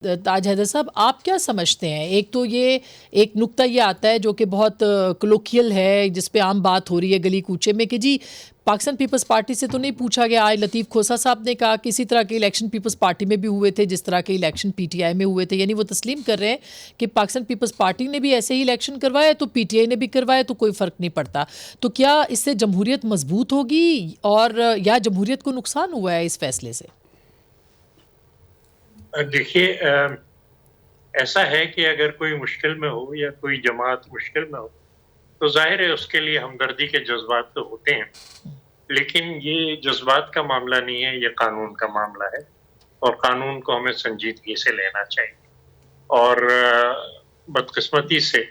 ताज हैदर साहब, आप क्या समझते हैं? एक तो ये एक नुक्ता ये आता है जो कि बहुत कलोकियल है, जिस पे आम बात हो रही है गली कूचे में, कि जी पाकिस्तान पीपल्स पार्टी से तो नहीं पूछा गया। आज लतीफ़ खोसा साहब ने कहा कि इसी तरह के इलेक्शन पीपल्स पार्टी में भी हुए थे जिस तरह के इलेक्शन पीटीआई में हुए थे। यानी वो तस्लीम कर रहे हैं कि पाकिस्तान पीपल्स पार्टी ने भी ऐसे ही इलेक्शन करवाए तो पीटीआई ने भी करवाए तो कोई फ़र्क नहीं पड़ता। तो क्या इससे जमहूरियत मजबूत होगी और या जमहूरियत को नुकसान हुआ है इस फैसले से? देखिए, ऐसा है कि अगर कोई मुश्किल में हो या कोई जमात मुश्किल में हो तो जाहिर है उसके लिए हमदर्दी के जज्बात तो होते हैं, लेकिन ये जज्बात का मामला नहीं है, ये कानून का मामला है और कानून को हमें संजीदगी से लेना चाहिए। और बदकिस्मती से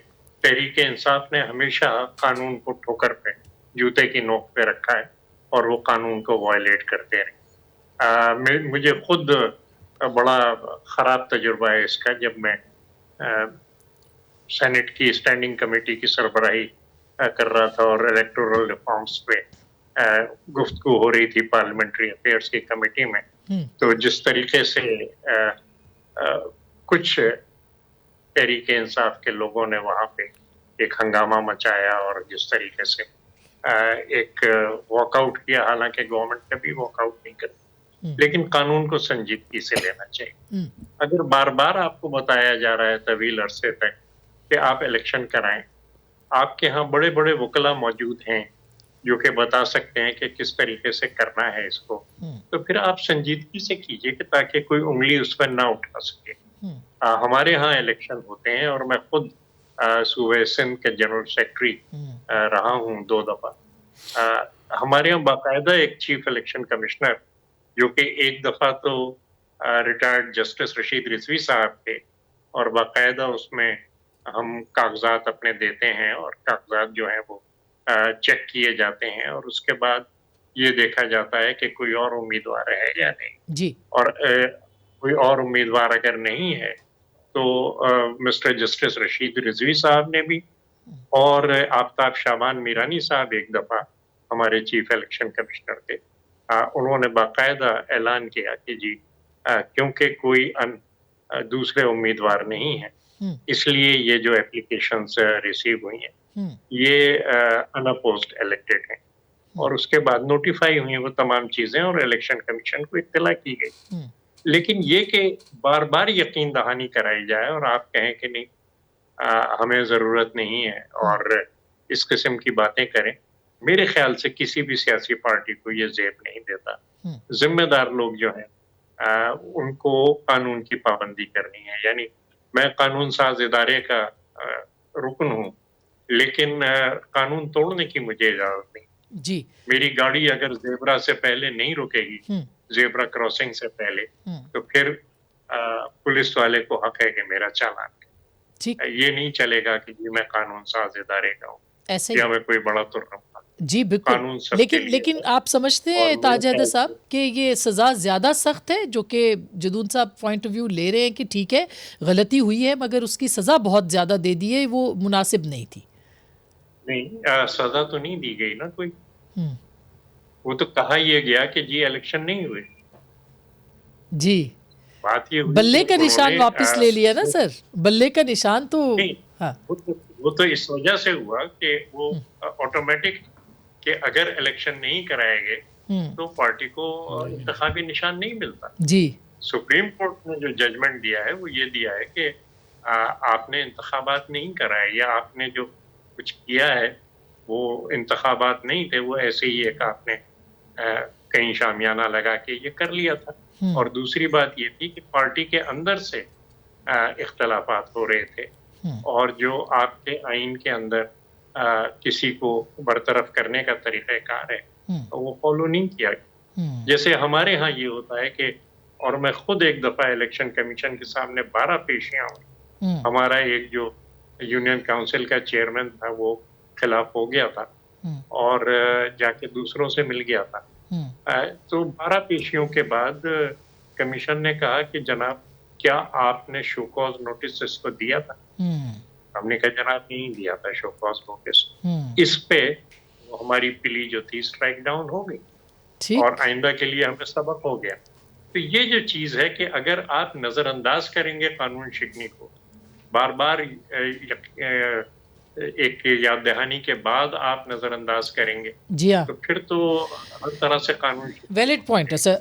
तहरीक इंसाफ ने हमेशा कानून को ठोकर पे, जूते की नोक पे रखा है और वो कानून को वायलेट करते रहे। मुझे खुद बड़ा खराब तजुर्बा है इसका, जब मैं सेनेट की स्टैंडिंग कमेटी की सरबराही कर रहा था और इलेक्टोरल रिफॉर्म्स पे गुफ्तगू हो रही थी पार्लियामेंट्री अफेयर्स की कमेटी में। तो जिस तरीके से कुछ तहरीक इंसाफ के लोगों ने वहां पे एक हंगामा मचाया और जिस तरीके से एक वॉकआउट किया, हालांकि गवर्नमेंट कभी वॉकआउट नहीं करती, लेकिन कानून को संजीदगी से लेना चाहिए। अगर बार बार आपको बताया जा रहा है तवील अरसे तक कि आप इलेक्शन कराएं, आपके यहाँ बड़े बड़े वकला मौजूद हैं जो कि बता सकते हैं कि किस तरीके से करना है इसको, तो फिर आप संजीदगी से कीजिए कि ताकि कोई उंगली उस पर ना उठा सके। हमारे यहाँ इलेक्शन होते हैं और मैं खुद सूबे सिंध के जनरल सेक्रेटरी रहा हूँ 2 दफा। हमारे यहाँ बाकायदा एक चीफ इलेक्शन कमिश्नर, जो कि एक दफा तो रिटायर्ड जस्टिस रशीद रिजवी साहब थे, और बाकायदा उसमें हम कागजात अपने देते हैं और कागजात जो हैं वो चेक किए जाते हैं और उसके बाद ये देखा जाता है कि कोई और उम्मीदवार है या नहीं जी। और कोई और उम्मीदवार अगर नहीं है तो मिस्टर जस्टिस रशीद रिजवी साहब ने भी और आफ्ताब शाबान मीरानी साहब एक दफा हमारे चीफ इलेक्शन कमिश्नर थे, उन्होंने बाकायदा ऐलान किया कि जी क्योंकि कोई दूसरे उम्मीदवार नहीं है, इसलिए ये जो एप्लीकेशंस रिसीव हुई हैं ये अनअपोज्ड इलेक्टेड हैं, और उसके बाद नोटिफाई हुई वो तमाम चीजें और इलेक्शन कमीशन को इत्तला की गई। लेकिन ये कि बार बार यकीन दहानी कराई जाए और आप कहें कि नहीं हमें जरूरत नहीं है और इस किस्म की बातें करें, मेरे ख्याल से किसी भी सियासी पार्टी को ये जेब नहीं देता। जिम्मेदार लोग जो हैं उनको कानून की पाबंदी करनी है। यानी मैं कानून साज इदारे का रुकन हूँ, लेकिन कानून तोड़ने की मुझे इजाजत नहीं जी। मेरी गाड़ी अगर जेबरा से पहले नहीं रुकेगी, जेबरा क्रॉसिंग से पहले, तो फिर पुलिस वाले को हक है कि मेरा चालान ये नहीं चलेगा कि जी मैं कानून साज इदारे का हूँ या मैं कोई बड़ा तुर्रा। जी बिल्कुल, लेकिन आप समझते हैं ताज हैदर साहब कि ये सज़ा ज़्यादा सख्त है, जो कि जदून साहब पॉइंट ऑफ व्यू ले रहे हैं कि ठीक है गलती हुई है मगर उसकी सज़ा बहुत ज़्यादा दे दी है, वो मुनासिब नहीं थी? नहीं, सज़ा तो नहीं दी गई ना कोई, वो तो कहा यह गया कि जी इलेक्शन नहीं हुए। जी, बात ये बल्ले का निशान वापस ले लिया ना सर, बल्ले का निशान तो नहीं, हाँ। वो तो इस वजह से हुआ कि वो ऑटोमेटिक कि अगर इलेक्शन नहीं कराए गए तो पार्टी को इंतखाबी निशान नहीं मिलता। जी, सुप्रीम कोर्ट ने जो जजमेंट दिया है वो ये दिया है कि आपने इंतखाबात नहीं कराए या आपने जो कुछ किया है वो इंतखाबात नहीं थे, वो ऐसे ही एक आपने कहीं शामियाना लगा के ये कर लिया था। और दूसरी बात ये थी कि पार्टी के अंदर से इख्तलाफात हो रहे थे और जो आपके आइन के अंदर किसी को बरतरफ करने का तरीक़ाकार है वो फॉलो नहीं किया गया। जैसे हमारे यहाँ ये होता है कि, और मैं खुद एक दफा इलेक्शन कमीशन के सामने 12 पेशियां हुई, हमारा एक जो यूनियन काउंसिल का चेयरमैन था वो खिलाफ हो गया था और जाके दूसरों से मिल गया था। तो 12 पेशियों के बाद कमीशन ने कहा कि जनाब क्या आपने शो कॉज नोटिस इसको दिया था? हमने कहा जनाब नहीं दिया था शो कॉज नोटिस। इस पे हमारी प्ली जो थी स्ट्राइक डाउन हो गई और आइंदा के लिए हमें सबक हो गया। तो ये जो चीज है कि अगर आप नजरअंदाज करेंगे कानून शिकनी को, बार बार एक याद दहानी के बाद आप नजरअंदाज करेंगे, जी हाँ, तो फिर तो हर तरह से कानून वैलिड पॉइंट है सर।